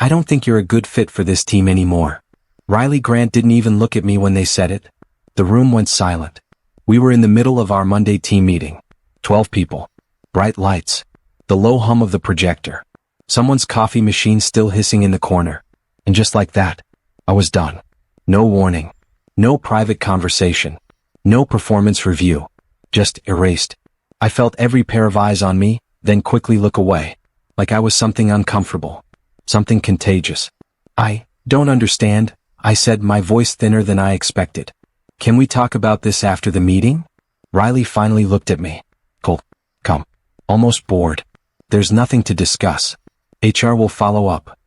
I don't think you're a good fit for this team anymore. Riley Grant didn't even look at me when they said it. The room went silent. We were in the middle of our Monday team meeting. 12 people. Bright lights. The low hum of the projector. Someone's coffee machine still hissing in the corner. And just like that, I was done. No warning. No private conversation. No performance review. Just erased. I felt every pair of eyes on me, then quickly look away. Like I was something uncomfortable. Something contagious. I don't understand, I said, my voice thinner than I expected. Can we talk about this after the meeting? Riley finally looked at me. Cool. Come. Almost bored. There's nothing to discuss. HR will follow up.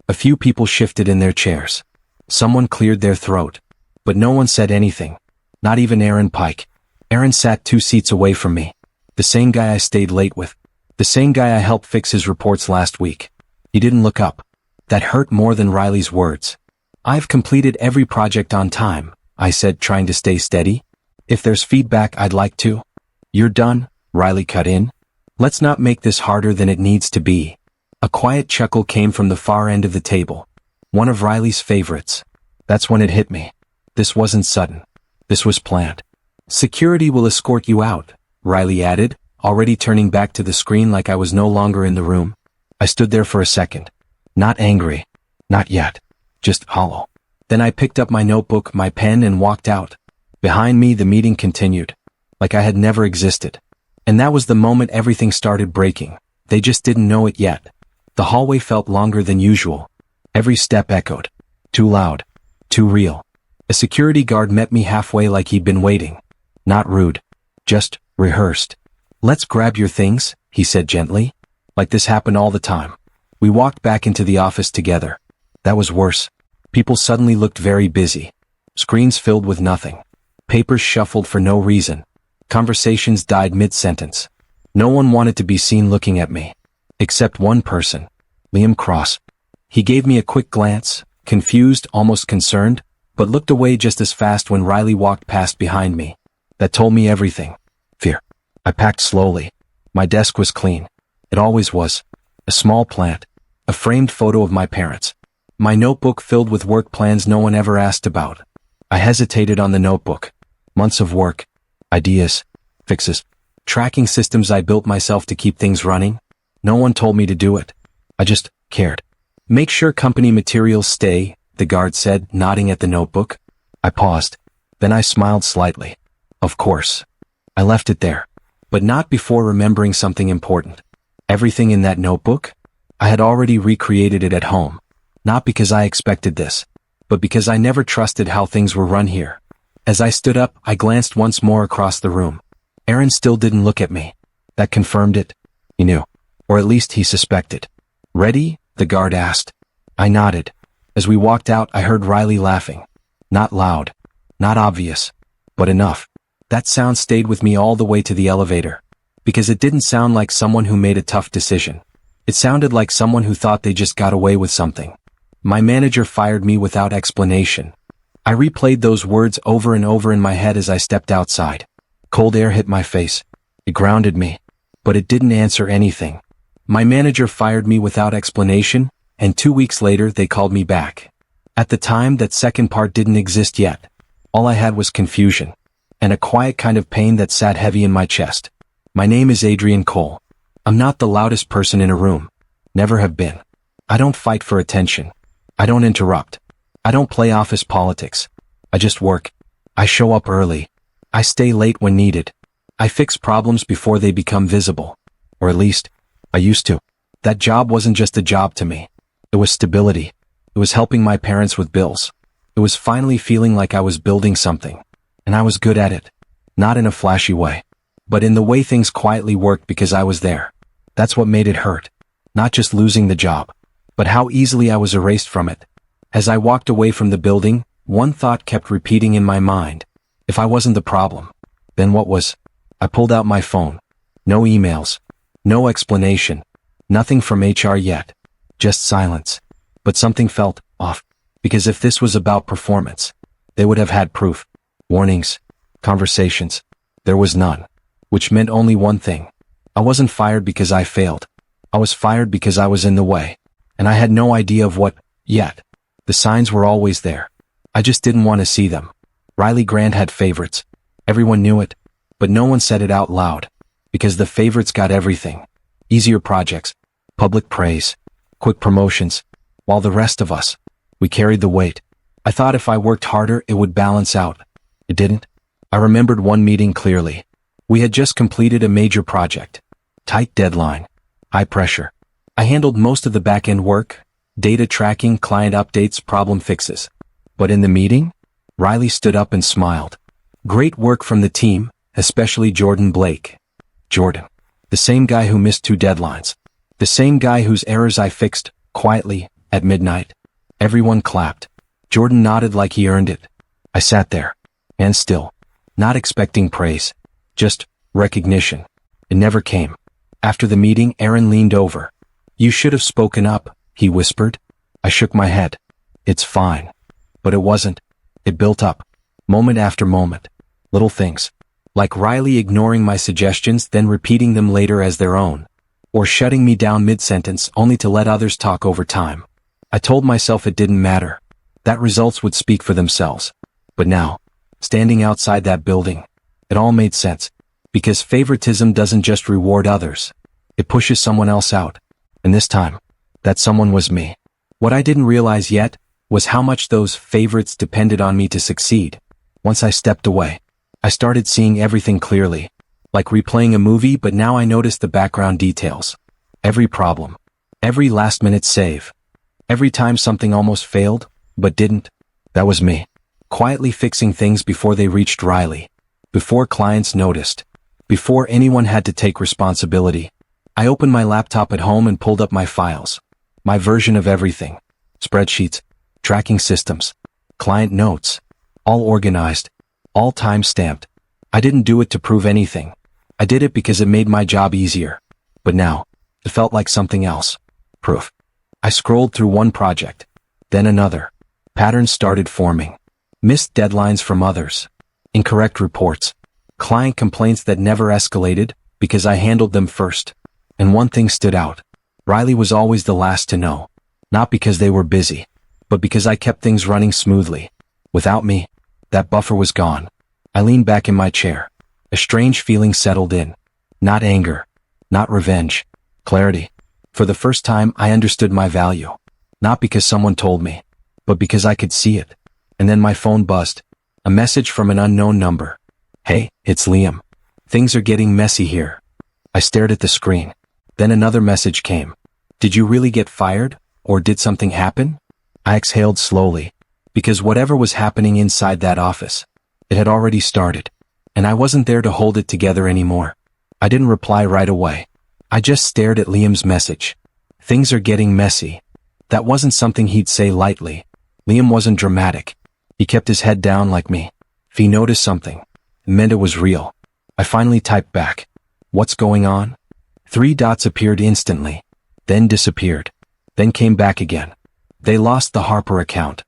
A few people shifted in their chairs. Someone cleared their throat. But no one said anything. Not even Aaron Pike. Aaron sat 2 seats away from me. The same guy I stayed late with. The same guy I helped fix his reports last week. He didn't look up. That hurt more than Riley's words. I've completed every project on time, I said, trying to stay steady. If there's feedback, I'd like to. You're done, Riley cut in. Let's not make this harder than it needs to be. A quiet chuckle came from the far end of the table. One of Riley's favorites. That's when it hit me. This wasn't sudden. This was planned. Security will escort you out, Riley added, already turning back to the screen like I was no longer in the room. I stood there for a second. Not angry. Not yet. Just hollow. Then I picked up my notebook, my pen, and walked out. Behind me, the meeting continued. Like I had never existed. And that was the moment everything started breaking. They just didn't know it yet. The hallway felt longer than usual. Every step echoed. Too loud. Too real. A security guard met me halfway like he'd been waiting. Not rude. Just rehearsed. Let's grab your things, he said gently. Like this happened all the time. We walked back into the office together. That was worse. People suddenly looked very busy. Screens filled with nothing. Papers shuffled for no reason. Conversations died mid-sentence. No one wanted to be seen looking at me. Except one person. Liam Cross. He gave me a quick glance, confused, almost concerned, but looked away just as fast when Riley walked past behind me. That told me everything. Fear. I packed slowly. My desk was clean. It always was. A small plant. A framed photo of my parents. My notebook filled with work plans no one ever asked about. I hesitated on the notebook. Months of work. Ideas. Fixes. Tracking systems I built myself to keep things running. No one told me to do it. I just cared. Make sure company materials stay, the guard said, nodding at the notebook. I paused. Then I smiled slightly. Of course. I left it there. But not before remembering something important. Everything in that notebook? I had already recreated it at home. Not because I expected this, but because I never trusted how things were run here. As I stood up, I glanced once more across the room. Aaron still didn't look at me. That confirmed it. He knew. Or at least he suspected. Ready? The guard asked. I nodded. As we walked out, I heard Riley laughing. Not loud. Not obvious. But enough. That sound stayed with me all the way to the elevator. Because it didn't sound like someone who made a tough decision. It sounded like someone who thought they just got away with something. My manager fired me without explanation. I replayed those words over and over in my head as I stepped outside. Cold air hit my face. It grounded me. But it didn't answer anything. My manager fired me without explanation, and 2 weeks later they called me back. At the time, that second part didn't exist yet. All I had was confusion. And a quiet kind of pain that sat heavy in my chest. My name is Adrian Cole. I'm not the loudest person in a room. Never have been. I don't fight for attention. I don't interrupt. I don't play office politics. I just work. I show up early. I stay late when needed. I fix problems before they become visible. Or at least, I used to. That job wasn't just a job to me. It was stability. It was helping my parents with bills. It was finally feeling like I was building something. And I was good at it. Not in a flashy way. But in the way things quietly worked because I was there. That's what made it hurt. Not just losing the job, but how easily I was erased from it. As I walked away from the building, one thought kept repeating in my mind. If I wasn't the problem, then what was? I pulled out my phone. No emails. No explanation. Nothing from HR yet. Just silence. But something felt off. Because if this was about performance, they would have had proof. Warnings. Conversations. There was none. Which meant only one thing. I wasn't fired because I failed. I was fired because I was in the way. And I had no idea of what yet. The signs were always there. I just didn't want to see them. Riley Grant had favorites. Everyone knew it, but no one said it out loud, because the favorites got everything. Easier projects, public praise, quick promotions, while the rest of us, we carried the weight. I thought if I worked harder, it would balance out. It didn't. I remembered one meeting clearly. We had just completed a major project. Tight deadline. High pressure. I handled most of the back-end work, data tracking, client updates, problem fixes. But in the meeting, Riley stood up and smiled. Great work from the team, especially Jordan Blake. Jordan. The same guy who missed 2 deadlines. The same guy whose errors I fixed, quietly, at midnight. Everyone clapped. Jordan nodded like he earned it. I sat there, and still, not expecting praise. Just recognition. It never came. After the meeting, Aaron leaned over. You should have spoken up, he whispered. I shook my head. It's fine. But it wasn't. It built up. Moment after moment. Little things. Like Riley ignoring my suggestions, then repeating them later as their own. Or shutting me down mid-sentence only to let others talk over time. I told myself it didn't matter. That results would speak for themselves. But now, standing outside that building, it all made sense. Because favoritism doesn't just reward others. It pushes someone else out. And this time, that someone was me. What I didn't realize yet was how much those favorites depended on me to succeed. Once I stepped away, I started seeing everything clearly. Like replaying a movie, but now I noticed the background details. Every problem. Every last-minute save. Every time something almost failed, but didn't. That was me. Quietly fixing things before they reached Riley. Before clients noticed. Before anyone had to take responsibility. I opened my laptop at home and pulled up my files. My version of everything. Spreadsheets. Tracking systems. Client notes. All organized. All time-stamped. I didn't do it to prove anything. I did it because it made my job easier. But now, it felt like something else. Proof. I scrolled through one project. Then another. Patterns started forming. Missed deadlines from others. Incorrect reports. Client complaints that never escalated because I handled them first. And one thing stood out. Riley was always the last to know. Not because they were busy, but because I kept things running smoothly. Without me, that buffer was gone. I leaned back in my chair. A strange feeling settled in. Not anger. Not revenge. Clarity. For the first time, I understood my value. Not because someone told me, but because I could see it. And then my phone buzzed. A message from an unknown number. Hey, it's Liam. Things are getting messy here. I stared at the screen. Then another message came. Did you really get fired? Or did something happen? I exhaled slowly. Because whatever was happening inside that office, it had already started. And I wasn't there to hold it together anymore. I didn't reply right away. I just stared at Liam's message. Things are getting messy. That wasn't something he'd say lightly. Liam wasn't dramatic. He kept his head down like me. If he noticed something, it meant it was real. I finally typed back. What's going on? 3 dots appeared instantly. Then disappeared. Then came back again. They lost the Harper account.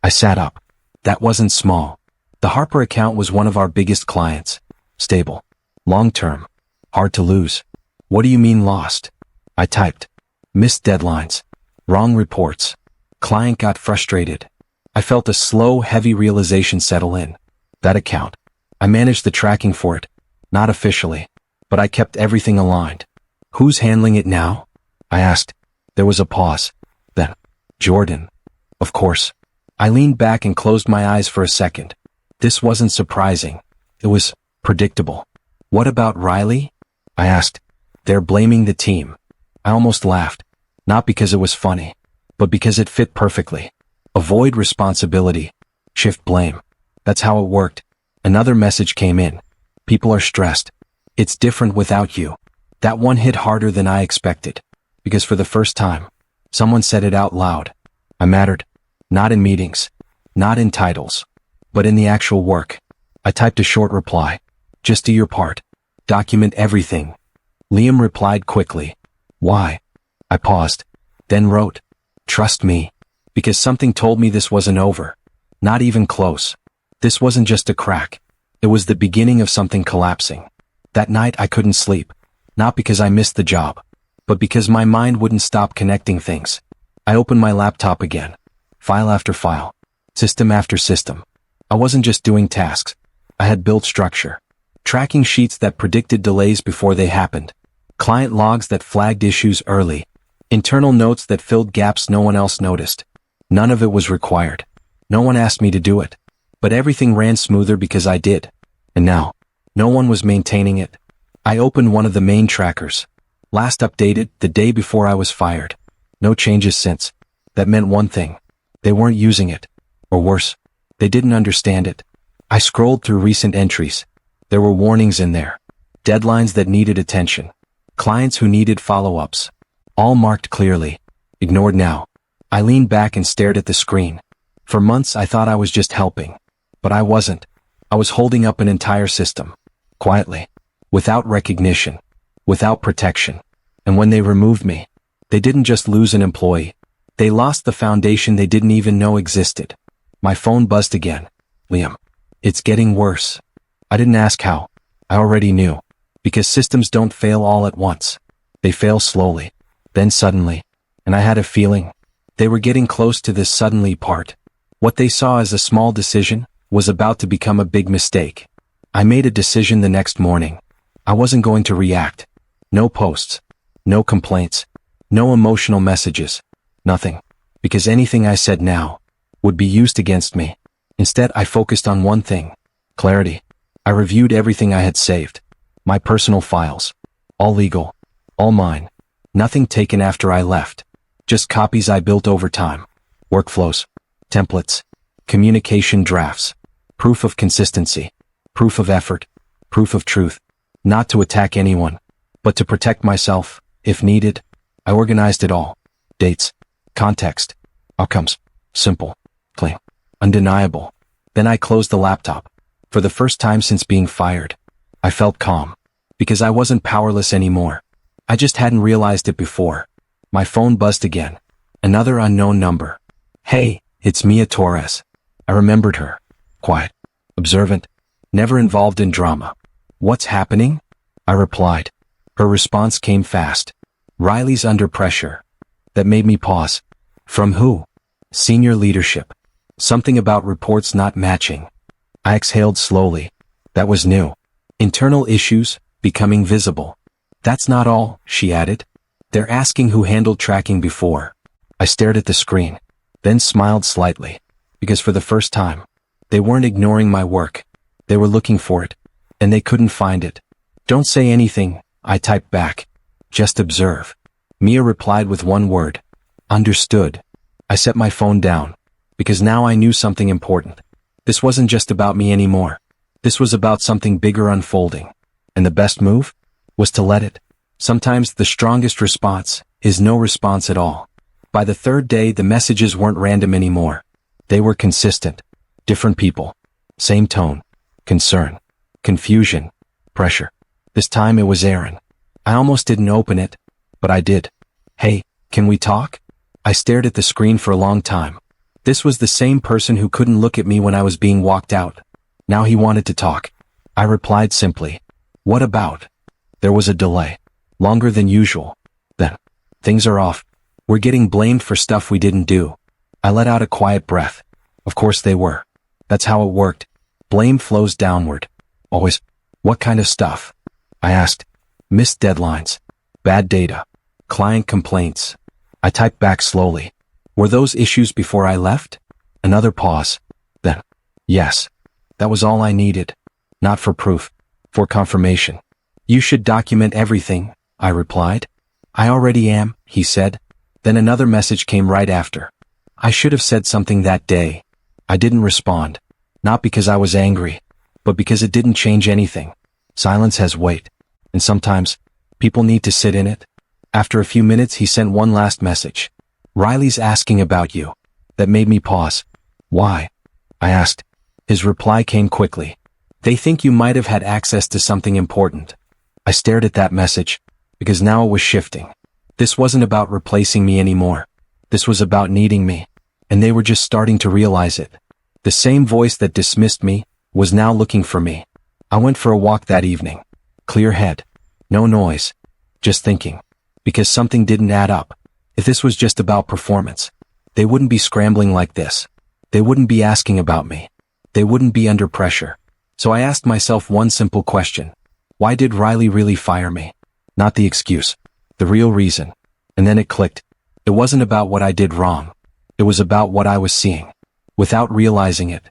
I sat up. That wasn't small. The Harper account was one of our biggest clients. Stable. Long-term. Hard to lose. What do you mean lost? I typed. Missed deadlines. Wrong reports. Client got frustrated. I felt a slow, heavy realization settle in. That account. I managed the tracking for it. Not officially. But I kept everything aligned. Who's handling it now? I asked. There was a pause. Then, Jordan. Of course. I leaned back and closed my eyes for a second. This wasn't surprising. It was predictable. What about Riley? I asked. They're blaming the team. I almost laughed. Not because it was funny, but because it fit perfectly. Avoid responsibility. Shift blame. That's how it worked. Another message came in. People are stressed. It's different without you. That one hit harder than I expected. Because for the first time, someone said it out loud. I mattered. Not in meetings. Not in titles. But in the actual work. I typed a short reply. Just do your part. Document everything. Liam replied quickly. Why? I paused. Then wrote. Trust me. Because something told me this wasn't over. Not even close. This wasn't just a crack. It was the beginning of something collapsing. That night I couldn't sleep. Not because I missed the job, but because my mind wouldn't stop connecting things. I opened my laptop again. File after file. System after system. I wasn't just doing tasks. I had built structure. Tracking sheets that predicted delays before they happened. Client logs that flagged issues early. Internal notes that filled gaps no one else noticed. None of it was required. No one asked me to do it. But everything ran smoother because I did. And now, no one was maintaining it. I opened one of the main trackers. Last updated the day before I was fired. No changes since. That meant one thing. They weren't using it. Or worse, they didn't understand it. I scrolled through recent entries. There were warnings in there. Deadlines that needed attention. Clients who needed follow-ups. All marked clearly. Ignored now. I leaned back and stared at the screen. For months I thought I was just helping. But I wasn't. I was holding up an entire system. Quietly. Without recognition. Without protection. And when they removed me, they didn't just lose an employee. They lost the foundation they didn't even know existed. My phone buzzed again. Liam. It's getting worse. I didn't ask how. I already knew. Because systems don't fail all at once. They fail slowly. Then suddenly. And I had a feeling. They were getting close to this suddenly part. What they saw as a small decision was about to become a big mistake. I made a decision the next morning. I wasn't going to react. No posts. No complaints. No emotional messages. Nothing. Because anything I said now would be used against me. Instead, I focused on one thing. Clarity. I reviewed everything I had saved. My personal files. All legal. All mine. Nothing taken after I left. Just copies I built over time. Workflows. Templates. Communication drafts. Proof of consistency. Proof of effort. Proof of truth. Not to attack anyone, but to protect myself, if needed. I organized it all. Dates. Context. Outcomes. Simple. Clean. Undeniable. Then I closed the laptop. For the first time since being fired, I felt calm. Because I wasn't powerless anymore. I just hadn't realized it before. My phone buzzed again. Another unknown number. Hey, it's Mia Torres. I remembered her. Quiet. Observant. Never involved in drama. What's happening? I replied. Her response came fast. Riley's under pressure. That made me pause. From who? Senior leadership. Something about reports not matching. I exhaled slowly. That was new. Internal issues becoming visible. That's not all, she added. They're asking who handled tracking before. I stared at the screen, then smiled slightly. Because for the first time, they weren't ignoring my work. They were looking for it, and they couldn't find it. Don't say anything, I typed back. Just observe. Mia replied with one word. Understood. I set my phone down, because now I knew something important. This wasn't just about me anymore. This was about something bigger unfolding. And the best move was to let it. Sometimes the strongest response is no response at all. By the third day, the messages weren't random anymore. They were consistent. Different people. Same tone. Concern. Confusion. Pressure. This time it was Aaron. I almost didn't open it, but I did. Hey, can we talk? I stared at the screen for a long time. This was the same person who couldn't look at me when I was being walked out. Now he wanted to talk. I replied simply. What about? There was a delay. Longer than usual. Then. Things are off. We're getting blamed for stuff we didn't do. I let out a quiet breath. Of course they were. That's how it worked. Blame flows downward. Always. What kind of stuff? I asked. Missed deadlines. Bad data. Client complaints. I typed back slowly. Were those issues before I left? Another pause. Then. Yes. That was all I needed. Not for proof. For confirmation. You should document everything, I replied. I already am, he said. Then another message came right after. I should have said something that day. I didn't respond. Not because I was angry, but because it didn't change anything. Silence has weight. And sometimes, people need to sit in it. After a few minutes he sent one last message. Riley's asking about you. That made me pause. Why? I asked. His reply came quickly. They think you might have had access to something important. I stared at that message, because now it was shifting. This wasn't about replacing me anymore. This was about needing me. And they were just starting to realize it. The same voice that dismissed me was now looking for me. I went for a walk that evening. Clear head. No noise. Just thinking. Because something didn't add up. If this was just about performance, they wouldn't be scrambling like this. They wouldn't be asking about me. They wouldn't be under pressure. So I asked myself one simple question. Why did Riley really fire me? Not the excuse. The real reason. And then it clicked. It wasn't about what I did wrong. It was about what I was seeing. Without realizing it,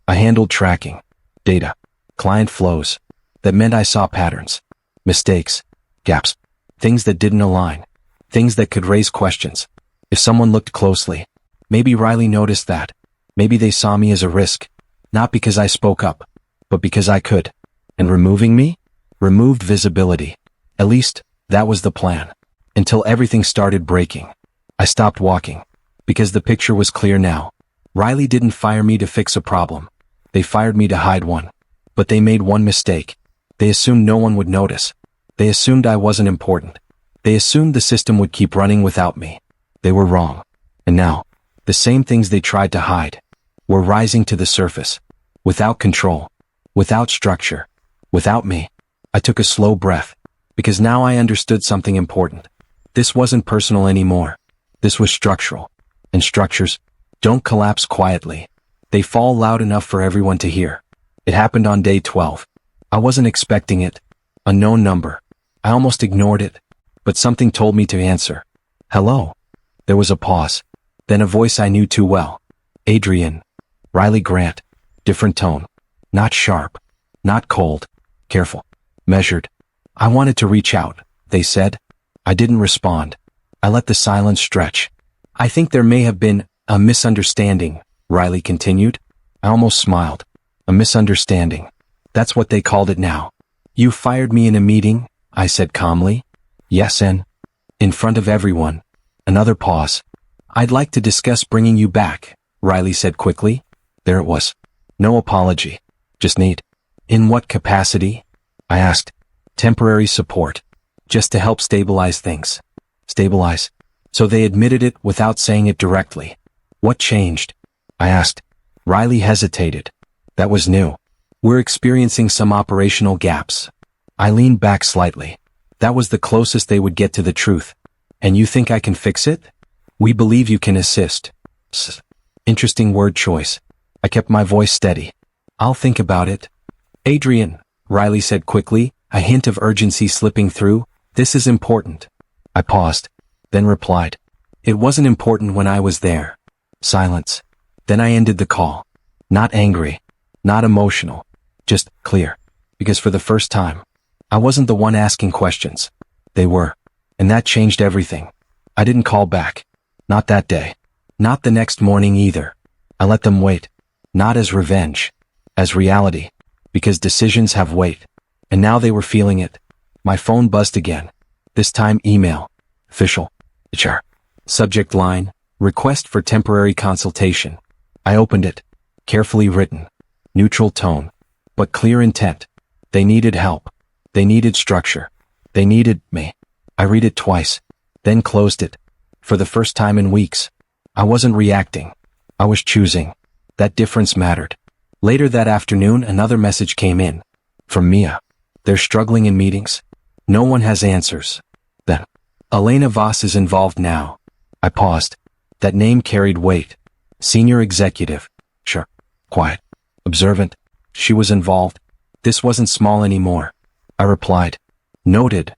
I handled tracking, data, client flows. That meant I saw patterns, mistakes, gaps, things that didn't align, things that could raise questions. If someone looked closely, maybe Riley noticed that. Maybe they saw me as a risk, not because I spoke up, but because I could. And removing me? Removed visibility. At least, that was the plan. Until everything started breaking. I stopped walking. Because the picture was clear now. Riley didn't fire me to fix a problem. They fired me to hide one. But they made one mistake. They assumed no one would notice. They assumed I wasn't important. They assumed the system would keep running without me. They were wrong. And now, the same things they tried to hide were rising to the surface. Without control. Without structure. Without me. I took a slow breath. Because now I understood something important. This wasn't personal anymore. This was structural. And structures don't collapse quietly. They fall loud enough for everyone to hear. It happened on day 12. I wasn't expecting it. Unknown number. I almost ignored it. But something told me to answer. Hello. There was a pause. Then a voice I knew too well. Adrian. Riley Grant. Different tone. Not sharp. Not cold. Careful. Measured. I wanted to reach out, they said. I didn't respond. I let the silence stretch. I think there may have been a misunderstanding, Riley continued. I almost smiled. A misunderstanding. That's what they called it now. You fired me in a meeting, I said calmly. Yes, and in front of everyone. Another pause. I'd like to discuss bringing you back, Riley said quickly. There it was. No apology. Just need. In what capacity? I asked. Temporary support. Just to help stabilize things. Stabilize. So they admitted it without saying it directly. What changed? I asked. Riley hesitated. That was new. We're experiencing some operational gaps. I leaned back slightly. That was the closest they would get to the truth. And you think I can fix it? We believe you can assist. Interesting word choice. I kept my voice steady. I'll think about it. Adrian, Riley said quickly, a hint of urgency slipping through. This is important. I paused, then replied. It wasn't important when I was there. Silence. Then I ended the call. Not angry. Not emotional. Just clear. Because for the first time, I wasn't the one asking questions. They were. And that changed everything. I didn't call back. Not that day. Not the next morning either. I let them wait. Not as revenge. As reality. Because decisions have weight. And now they were feeling it. My phone buzzed again. This time email. Official. HR. Subject line. Request for temporary consultation. I opened it. Carefully written. Neutral tone. But clear intent. They needed help. They needed structure. They needed me. I read it twice. Then closed it. For the first time in weeks. I wasn't reacting. I was choosing. That difference mattered. Later that afternoon another message came in. From Mia. They're struggling in meetings. No one has answers. Then. Elena Voss is involved now. I paused. That name carried weight. Senior executive. Sure. Quiet. Observant. She was involved. This wasn't small anymore. I replied. Noted.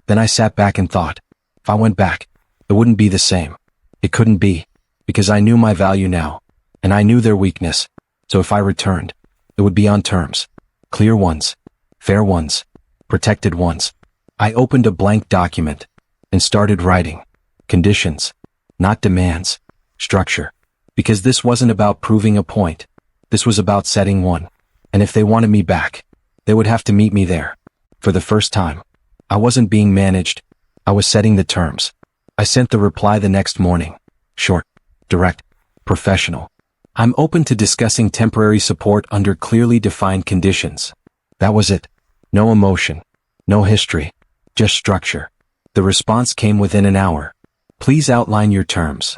Then I sat back and thought. If I went back, it wouldn't be the same. It couldn't be. Because I knew my value now. And I knew their weakness. So if I returned, it would be on terms. Clear ones. Fair ones. Protected ones. I opened a blank document. And started writing. Conditions. Not demands. Structure. Because this wasn't about proving a point. This was about setting one. And if they wanted me back, they would have to meet me there. For the first time. I wasn't being managed. I was setting the terms. I sent the reply the next morning. Short. Direct. Professional. I'm open to discussing temporary support under clearly defined conditions. That was it. No emotion. No history. Just structure. The response came within an hour. Please outline your terms.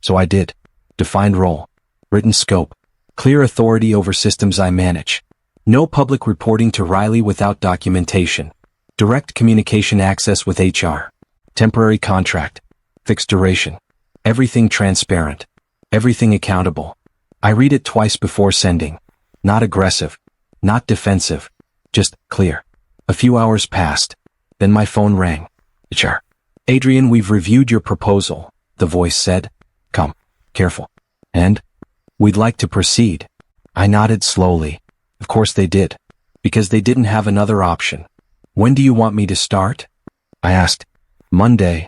So I did. Defined role. Written scope. Clear authority over systems I manage. No public reporting to Riley without documentation. Direct communication access with HR. Temporary contract. fixed duration. Everything transparent. Everything accountable. I read it twice before sending. Not aggressive. Not defensive. Just clear. A few hours passed. Then my phone rang. HR. Adrian, we've reviewed your proposal, the voice said. Come. Careful. And? We'd like to proceed. I nodded slowly. Of course they did. Because they didn't have another option. When do you want me to start? I asked. Monday.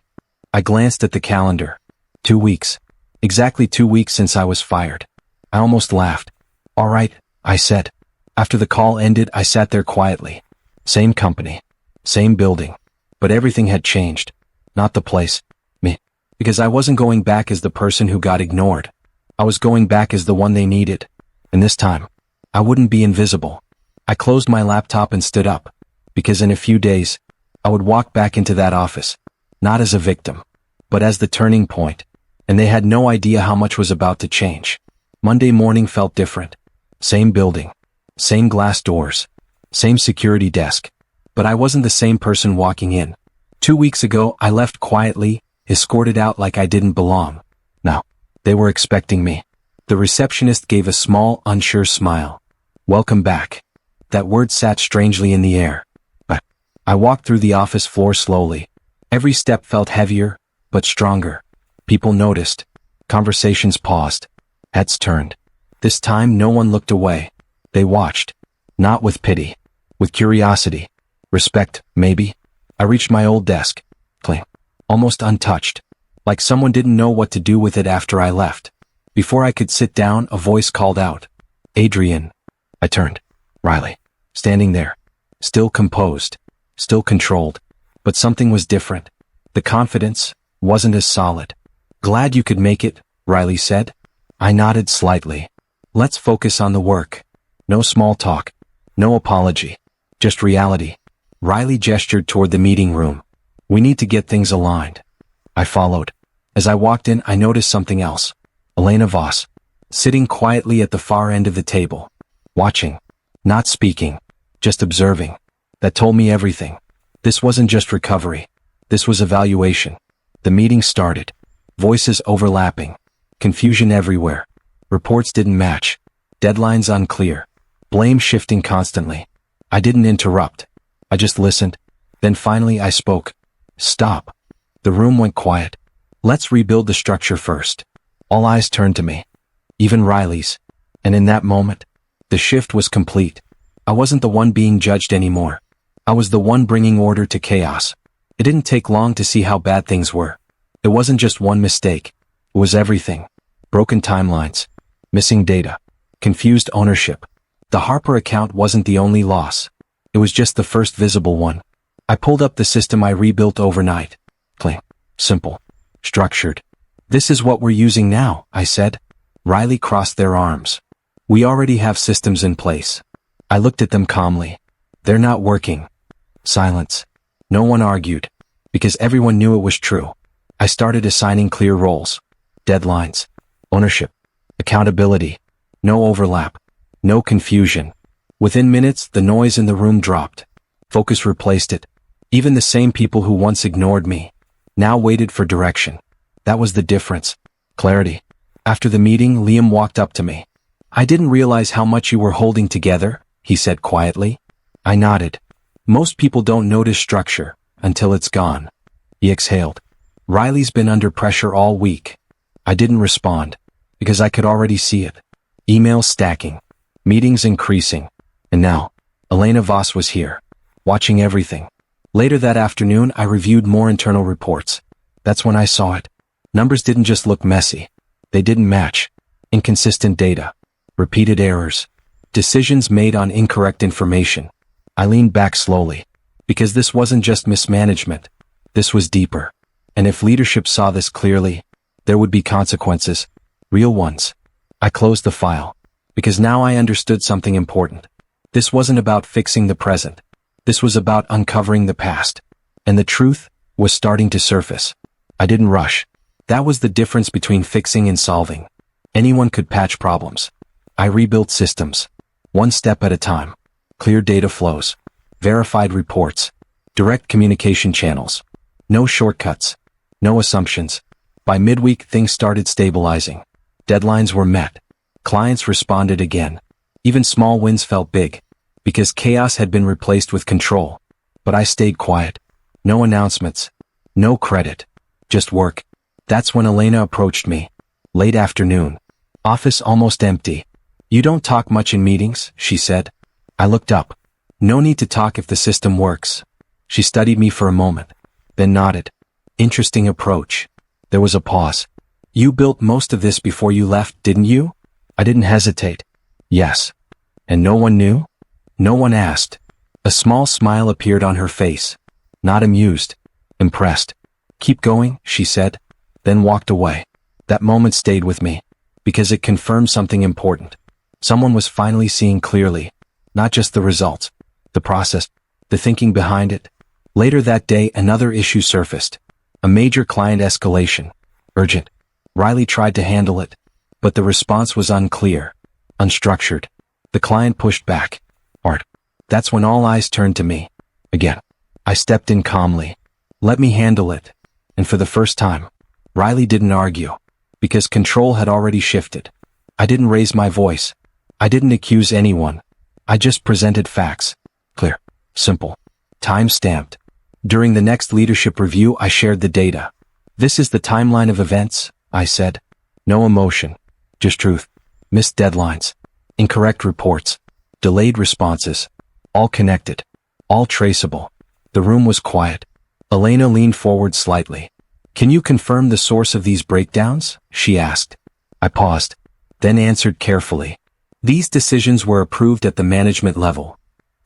I glanced at the calendar. 2 weeks. Exactly 2 weeks since I was fired. I almost laughed. All right, I said. After the call ended, I sat there quietly. Same company. Same building. But everything had changed. Not the place. Me. Because I wasn't going back as the person who got ignored. I was going back as the one they needed. And this time, I wouldn't be invisible. I closed my laptop and stood up. Because in a few days, I would walk back into that office. Not as a victim, but as the turning point. And they had no idea how much was about to change. Monday morning felt different. Same building. Same glass doors. Same security desk. But I wasn't the same person walking in. 2 weeks ago, I left quietly, escorted out like I didn't belong. Now, they were expecting me. The receptionist gave a small, unsure smile. Welcome back. That word sat strangely in the air. But I walked through the office floor slowly. Every step felt heavier, but stronger. People noticed. Conversations paused. Heads turned. This time no one looked away. They watched. Not with pity. With curiosity. Respect, maybe. I reached my old desk. Clean. Almost untouched. Like someone didn't know what to do with it after I left. Before I could sit down, a voice called out. Adrian. I turned. Riley. Standing there. Still composed. Still controlled. But something was different. The confidence wasn't as solid. Glad you could make it, Riley said. I nodded slightly. Let's focus on the work. No small talk. No apology. Just reality. Riley gestured toward the meeting room. We need to get things aligned. I followed. As I walked in, I noticed something else. Elena Voss. Sitting quietly at the far end of the table. Watching. Not speaking. Just observing. That told me everything. This wasn't just recovery. This was evaluation. The meeting started. Voices overlapping. Confusion everywhere. Reports didn't match. Deadlines unclear. Blame shifting constantly. I didn't interrupt. I just listened. Then finally I spoke. Stop. The room went quiet. Let's rebuild the structure first. All eyes turned to me. Even Riley's. And in that moment, the shift was complete. I wasn't the one being judged anymore. I was the one bringing order to chaos. It didn't take long to see how bad things were. It wasn't just one mistake. It was everything. Broken timelines. Missing data. Confused ownership. The Harper account wasn't the only loss. It was just the first visible one. I pulled up the system I rebuilt overnight. Clean. Simple. Structured. This is what we're using now, I said. Riley crossed their arms. We already have systems in place. I looked at them calmly. They're not working. Silence. No one argued. Because everyone knew it was true. I started assigning clear roles. Deadlines. Ownership. Accountability. No overlap. No confusion. Within minutes, the noise in the room dropped. Focus replaced it. Even the same people who once ignored me now waited for direction. That was the difference. Clarity. After the meeting, Liam walked up to me. I didn't realize how much you were holding together, he said quietly. I nodded. Most people don't notice structure until it's gone. He exhaled. Riley's been under pressure all week. I didn't respond because I could already see it. Emails stacking. Meetings increasing. And now, Elena Voss was here, watching everything. Later that afternoon, I reviewed more internal reports. That's when I saw it. Numbers didn't just look messy. They didn't match. Inconsistent data. Repeated errors. Decisions made on incorrect information. I leaned back slowly. Because this wasn't just mismanagement. This was deeper. And if leadership saw this clearly, there would be consequences. Real ones. I closed the file. Because now I understood something important. This wasn't about fixing the present. This was about uncovering the past. And the truth was starting to surface. I didn't rush. That was the difference between fixing and solving. Anyone could patch problems. I rebuilt systems. One step at a time. Clear data flows. Verified reports. Direct communication channels. No shortcuts. No assumptions. By midweek, things started stabilizing. Deadlines were met. Clients responded again. Even small wins felt big, because chaos had been replaced with control. But I stayed quiet. No announcements. No credit. Just work. That's when Elena approached me. Late afternoon. Office almost empty. "You don't talk much in meetings," she said. I looked up. "No need to talk if the system works." She studied me for a moment, then nodded. "Interesting approach." There was a pause. "You built most of this before you left, didn't you?" I didn't hesitate. "Yes." "And no one knew?" "No one asked." A small smile appeared on her face. Not amused. Impressed. "Keep going," she said, then walked away. That moment stayed with me, because it confirmed something important. Someone was finally seeing clearly, not just the results, the process, the thinking behind it. Later that day, another issue surfaced. A major client escalation. Urgent. Riley tried to handle it, but the response was unclear, unstructured. The client pushed back. Art. That's when all eyes turned to me. Again. I stepped in calmly. "Let me handle it." And for the first time, Riley didn't argue, because control had already shifted. I didn't raise my voice. I didn't accuse anyone. I just presented facts. Clear. Simple. Time-stamped. During the next leadership review, I shared the data. "This is the timeline of events," I said. No emotion. Just truth. Missed deadlines. Incorrect reports. Delayed responses. All connected. All traceable. The room was quiet. Elena leaned forward slightly. "Can you confirm the source of these breakdowns?" she asked. I paused, then answered carefully. "These decisions were approved at the management level."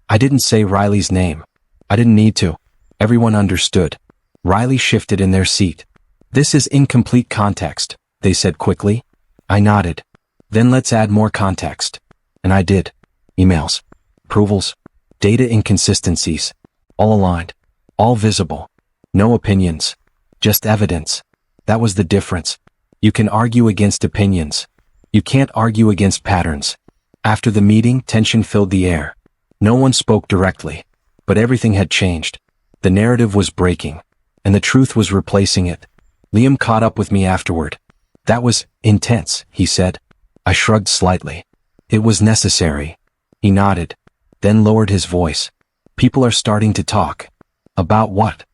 I didn't say Riley's name. I didn't need to. Everyone understood. Riley shifted in their seat. "This is incomplete context," they said quickly. I nodded. "Then let's add more context." And I did. Emails. Approvals. Data inconsistencies. All aligned. All visible. No opinions. Just evidence. That was the difference. You can argue against opinions. You can't argue against patterns. After the meeting, tension filled the air. No one spoke directly, but everything had changed. The narrative was breaking, and the truth was replacing it. Liam caught up with me afterward. "That was intense," he said. I shrugged slightly. "It was necessary." He nodded, then lowered his voice. "People are starting to talk." "About what?"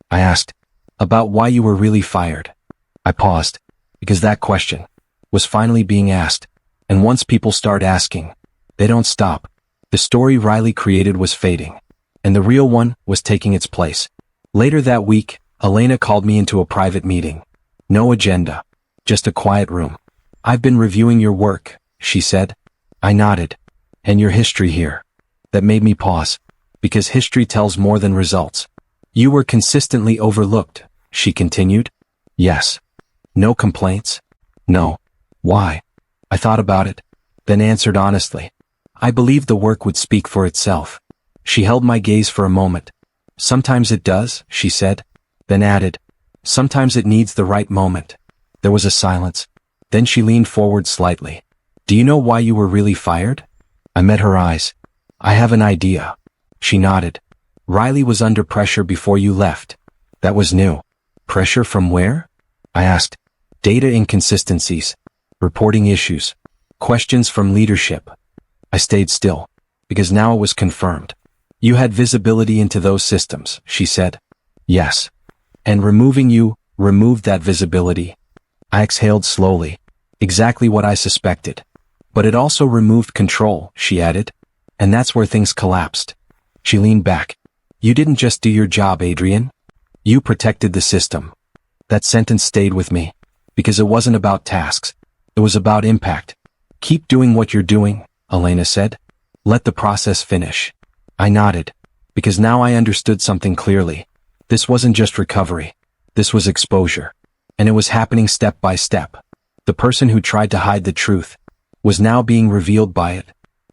I asked. "About why you were really fired." I paused, because that question was finally being asked. And once people start asking, they don't stop. The story Riley created was fading, and the real one was taking its place. Later that week, Elena called me into a private meeting. No agenda, just a quiet room. "I've been reviewing your work," she said. I nodded. "And your history here." That made me pause, because history tells more than results. "You were consistently overlooked," she continued. "Yes." "No complaints?" "No." "Why?" I thought about it, then answered honestly. "I believed the work would speak for itself." She held my gaze for a moment. "Sometimes it does," she said, then added, "Sometimes it needs the right moment." There was a silence. Then she leaned forward slightly. "Do you know why you were really fired?" I met her eyes. "I have an idea." She nodded. "Riley was under pressure before you left." That was new. "Pressure from where?" I asked. "Data inconsistencies. Reporting issues. Questions from leadership." I stayed still, because now it was confirmed. "You had visibility into those systems," she said. "Yes." "And removing you removed that visibility." I exhaled slowly. Exactly what I suspected. "But it also removed control," she added. "And that's where things collapsed." She leaned back. "You didn't just do your job, Adrian. You protected the system." That sentence stayed with me, because it wasn't about tasks. It was about impact. "Keep doing what you're doing," Elena said. "Let the process finish." I nodded, because now I understood something clearly. This wasn't just recovery. This was exposure. And it was happening step by step. The person who tried to hide the truth was now being revealed by it.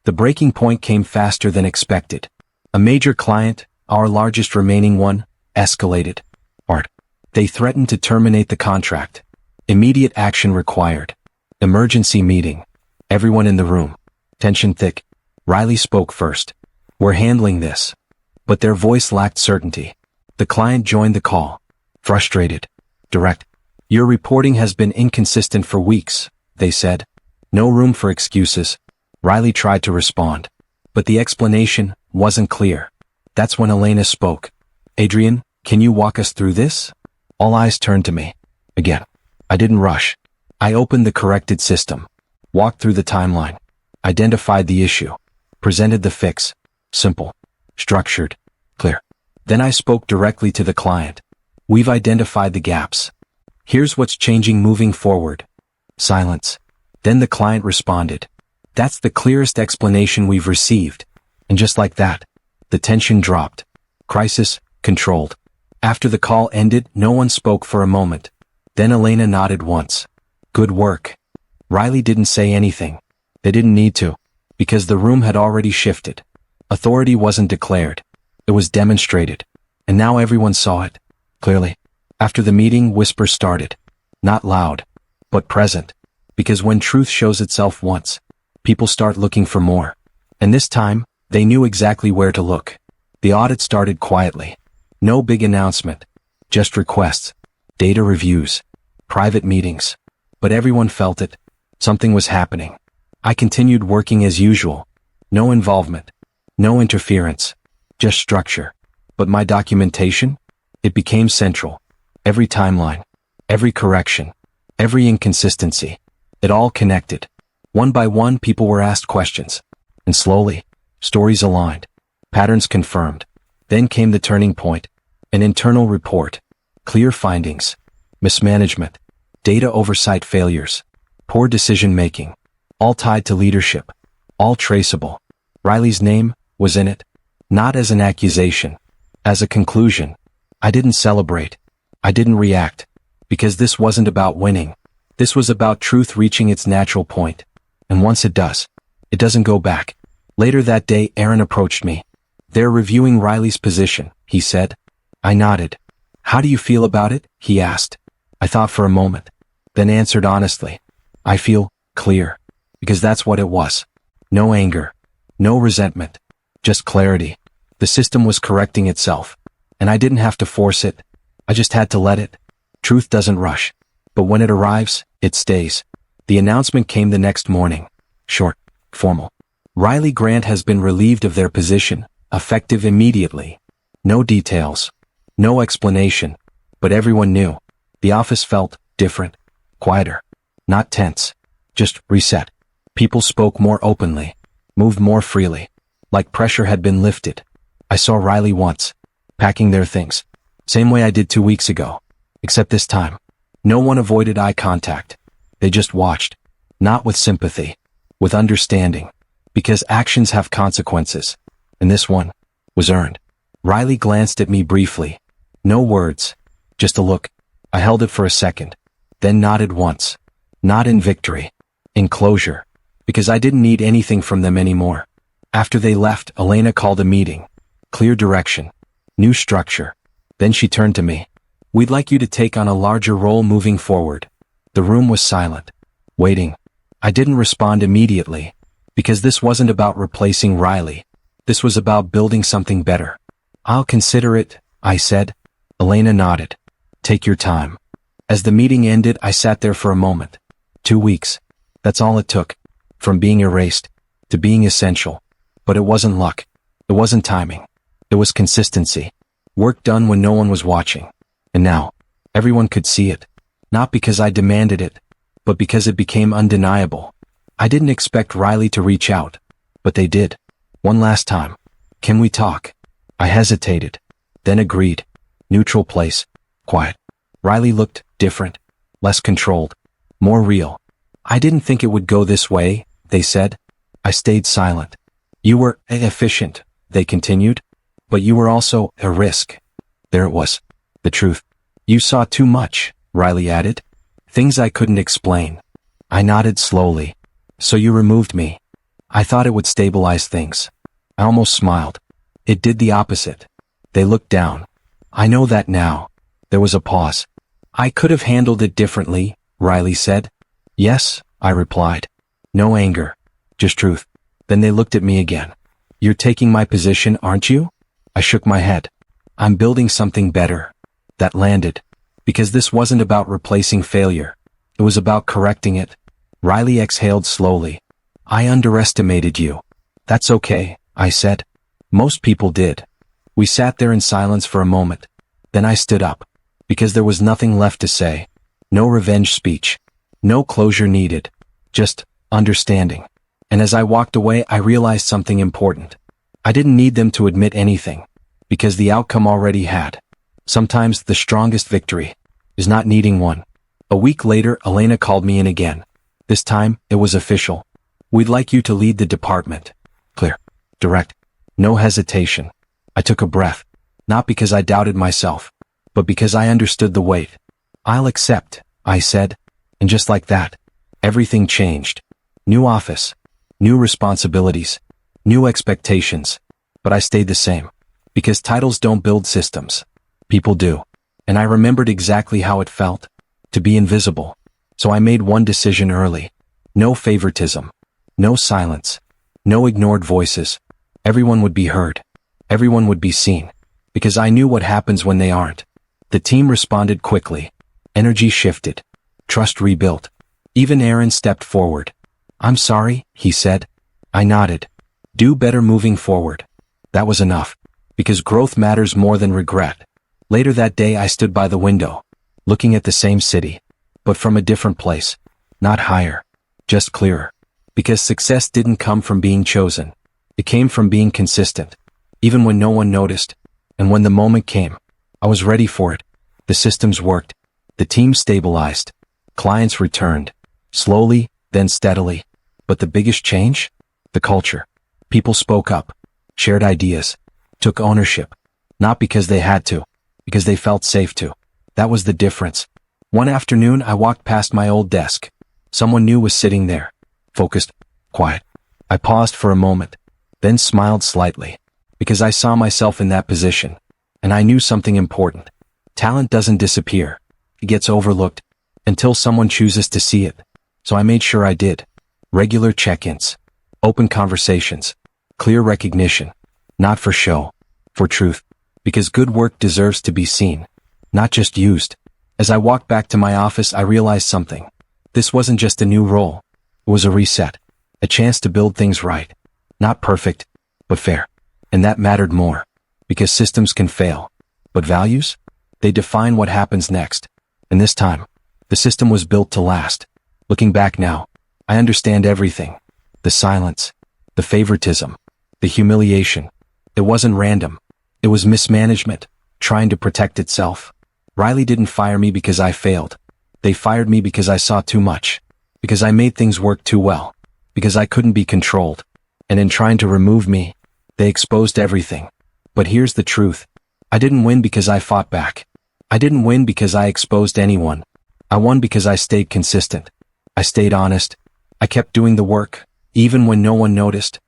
The breaking point came faster than expected. A major client, our largest remaining one, escalated. They threatened to terminate the contract. Immediate action required. Emergency meeting. Everyone in the room. Tension thick. Riley spoke first. "We're handling this." But their voice lacked certainty. The client joined the call. Frustrated. Direct. Your reporting has been inconsistent for weeks, they said. No room for excuses. Riley tried to respond, but the explanation wasn't clear. That's when Elena spoke. Adrian, can you walk us through this? All eyes turned to me. Again. I didn't rush. I opened the corrected system, walked through the timeline, identified the issue, presented the fix. Simple, structured, clear. Then I spoke directly to the client. We've identified the gaps. Here's what's changing moving forward. Silence. Then the client responded. That's the clearest explanation we've received. And just like that, the tension dropped. Crisis controlled. After the call ended, no one spoke for a moment. Then Elena nodded once. Good work. Riley didn't say anything. They didn't need to, because the room had already shifted. Authority wasn't declared. It was demonstrated. And now everyone saw it. Clearly. After the meeting, whispers started. Not loud, but present. Because when truth shows itself once, people start looking for more. And this time, they knew exactly where to look. The audit started quietly. No big announcement. Just requests. Data reviews. Private meetings. But everyone felt it. Something was happening. I continued working as usual. No involvement. No interference. Just structure. But my documentation? It became central. Every timeline. Every correction. Every inconsistency. It all connected. One by one, people were asked questions. And slowly, stories aligned. Patterns confirmed. Then came the turning point. An internal report. Clear findings. Mismanagement. Data oversight failures. Poor decision-making. All tied to leadership. All traceable. Riley's name was in it. Not as an accusation. As a conclusion. I didn't celebrate. I didn't react. Because this wasn't about winning. This was about truth reaching its natural point. And once it does, it doesn't go back. Later that day, Aaron approached me. They're reviewing Riley's position, he said. I nodded. How do you feel about it? He asked. I thought for a moment, then answered honestly. I feel clear. Because that's what it was. No anger. No resentment. Just clarity. The system was correcting itself. And I didn't have to force it. I just had to let it. Truth doesn't rush. But when it arrives, it stays. The announcement came the next morning. Short. Formal. Riley Grant has been relieved of their position, effective immediately. No details. No explanation. But everyone knew. The office felt different. Quieter. Not tense. Just reset. People spoke more openly. Moved more freely. Like pressure had been lifted. I saw Riley once. Packing their things. Same way I did 2 weeks ago. Except this time. No one avoided eye contact. They just watched. Not with sympathy. With understanding. Because actions have consequences. And this one was earned. Riley glanced at me briefly. No words. Just a look. I held it for a second. Then nodded once. Not in victory. In closure. Because I didn't need anything from them anymore. After they left, Elena called a meeting. Clear direction. New structure. Then she turned to me. We'd like you to take on a larger role moving forward. The room was silent. Waiting. I didn't respond immediately. Because this wasn't about replacing Riley. This was about building something better. I'll consider it, I said. Elena nodded. Take your time. As the meeting ended, I sat there for a moment. 2 weeks. That's all it took. From being erased to being essential. But it wasn't luck. It wasn't timing. It was consistency. Work done when no one was watching. And now, everyone could see it. Not because I demanded it, but because it became undeniable. I didn't expect Riley to reach out, but they did. One last time. Can we talk? I hesitated, then agreed. Neutral place. Quiet. Riley looked different, less controlled, more real. I didn't think it would go this way, they said. I stayed silent. You were efficient, they continued, but you were also a risk. There it was. The truth. You saw too much, Riley added. Things I couldn't explain. I nodded slowly. So you removed me. I thought it would stabilize things. I almost smiled. It did the opposite. They looked down. I know that now. There was a pause. I could have handled it differently, Riley said. Yes, I replied. No anger. Just truth. Then they looked at me again. You're taking my position, aren't you? I shook my head. I'm building something better. That landed. Because this wasn't about replacing failure. It was about correcting it. Riley exhaled slowly. I underestimated you. That's okay, I said. Most people did. We sat there in silence for a moment. Then I stood up. Because there was nothing left to say. No revenge speech. No closure needed. Just understanding. And as I walked away, I realized something important. I didn't need them to admit anything. Because the outcome already had. Sometimes the strongest victory is not needing one. A week later, Elena called me in again. This time, it was official. We'd like you to lead the department. Clear. Direct. No hesitation. I took a breath. Not because I doubted myself, but because I understood the weight. I'll accept, I said. And just like that, everything changed. New office. New responsibilities. New expectations. But I stayed the same. Because titles don't build systems. People do. And I remembered exactly how it felt. To be invisible. So I made one decision early. No favoritism. No silence. No ignored voices. Everyone would be heard. Everyone would be seen. Because I knew what happens when they aren't. The team responded quickly. Energy shifted. Trust rebuilt. Even Aaron stepped forward. I'm sorry, he said. I nodded. Do better moving forward. That was enough. Because growth matters more than regret. Later that day I stood by the window. Looking at the same city. But from a different place. Not higher. Just clearer. Because success didn't come from being chosen. It came from being consistent. Even when no one noticed. And when the moment came, I was ready for it. The systems worked. The team stabilized. Clients returned. Slowly, then steadily. But the biggest change? The culture. People spoke up. Shared ideas. Took ownership. Not because they had to. Because they felt safe to. That was the difference. One afternoon I walked past my old desk. Someone new was sitting there. Focused. Quiet. I paused for a moment. Then smiled slightly. Because I saw myself in that position. And I knew something important. Talent doesn't disappear. It gets overlooked. Until someone chooses to see it. So I made sure I did. Regular check-ins. Open conversations. Clear recognition. Not for show. For truth. Because good work deserves to be seen. Not just used. As I walked back to my office, I realized something. This wasn't just a new role. It was a reset. A chance to build things right. Not perfect, but fair. And that mattered more. Because systems can fail. But values? They define what happens next. And this time, the system was built to last. Looking back now, I understand everything. The silence. The favoritism. The humiliation. It wasn't random. It was mismanagement. Trying to protect itself. Riley didn't fire me because I failed. They fired me because I saw too much. Because I made things work too well. Because I couldn't be controlled. And in trying to remove me, they exposed everything. But here's the truth. I didn't win because I fought back. I didn't win because I exposed anyone. I won because I stayed consistent. I stayed honest. I kept doing the work, even when no one noticed.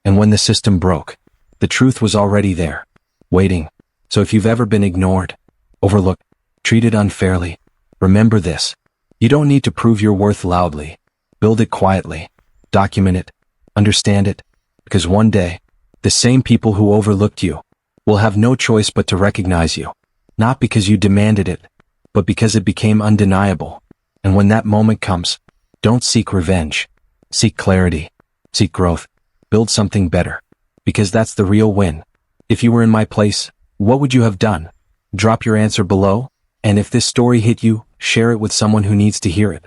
And when the system broke, the truth was already there, waiting. So if you've ever been ignored, overlooked, treated unfairly, remember this. You don't need to prove your worth loudly. Build it quietly. Document it. Understand it. Because one day, the same people who overlooked you will have no choice but to recognize you. Not because you demanded it, but because it became undeniable. And when that moment comes, don't seek revenge. Seek clarity. Seek growth. Build something better. Because that's the real win. If you were in my place, what would you have done? Drop your answer below. And if this story hit you, share it with someone who needs to hear it.